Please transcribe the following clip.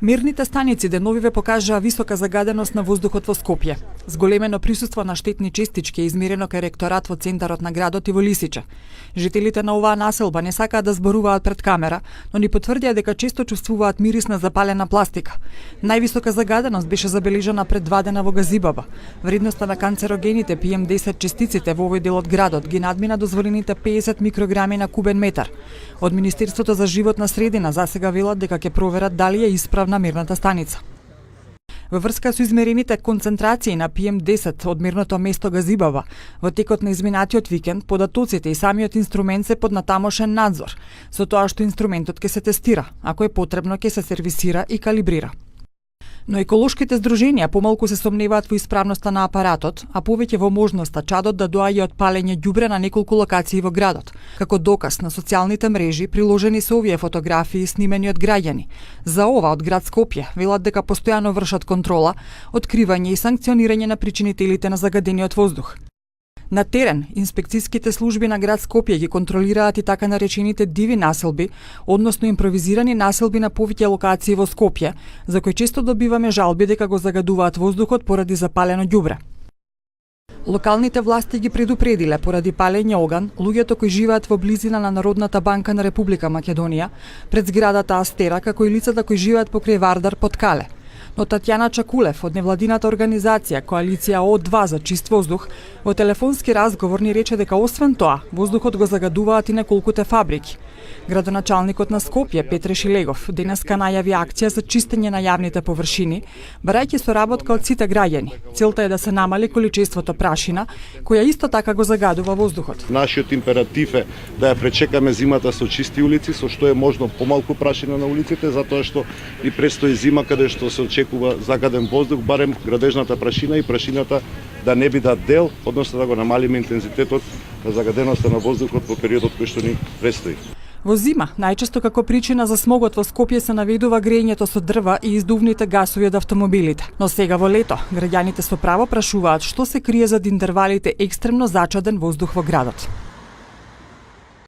Мерните станици деновиве покажаа висока загаденост на воздухот во Скопје. Зголемено присуство на штетни честички е измерено кај ректорат во центарот на градот и во Лисиче. Жителите на оваа населба не сакаат да зборуваат пред камера, но ни потврдија дека често чувствуваат мирис на запалена пластика. Највисока загаденост беше забележана пред 2 дена во Газибаба. Вредноста на канцерогените PM10 честиците во овој дел од градот ги надмина дозволените 50 микрограми на кубен метар. Од Министерството за животна средина засега велат дека ќе проверат дали е исправна мерната станица. Во врска со измерените концентрации на PM10 од мерното место Газибаба, во текот на изминатиот викенд, податоците и самиот инструмент се под натамошен надзор, со тоа што инструментот ќе се тестира, ако е потребно ќе се сервисира и калибрира. Но еколошките здруженија помалку се сомневаат во исправноста на апаратот, а повеќе во можноста чадот да доаѓа од палење ѓубре на неколку локации во градот, како доказ на социјалните мрежи приложени се овие фотографии снимени од граѓани. За ова од град Скопје велат дека постојано вршат контрола, откривање и санкционирање на причинителите на загадениот воздух. На терен, инспекцијските служби на град Скопје ги контролираат и така наречените диви населби, односно импровизирани населби на повеќе локации во Скопје, за кои често добиваме жалби дека го загадуваат воздухот поради запалено ѓубре. Локалните власти ги предупредиле поради палење оган луѓето кои живеат во близина на Народната банка на Република Македонија, пред зградата Астера, како и лицата кои живеат покрај Вардар под Кале. Но Татјана Чакулев од невладината организација Коалиција О2 за чист воздух во телефонски разговор ни рече дека освен тоа, воздухот го загадуваат и неколкуте фабрики. Градоначалникот на Скопје Петре Шилегов денеска најави акција за чистење на јавните површини, барајќи соработка од сите граѓани. Целта е да се намали количеството прашина, која исто така го загадува воздухот. Нашиот императив е да ја пречекаме зимата со чисти улици, со што е можно помалку прашина на улиците, затоа што и престои зима каде што се очекува загаден воздух, барем градежната прашина и прашината да не бидат дел, односно да го намалиме интензитетот на загаденоста на воздухот во периодот кој што ни престои. Во зима, најчесто како причина за смогот во Скопје се наведува грејењето со дрва и издувните гасови од автомобилите. Но сега во лето, граѓаните со право прашуваат што се крие зад интервалите екстремно зачаден воздух во градот.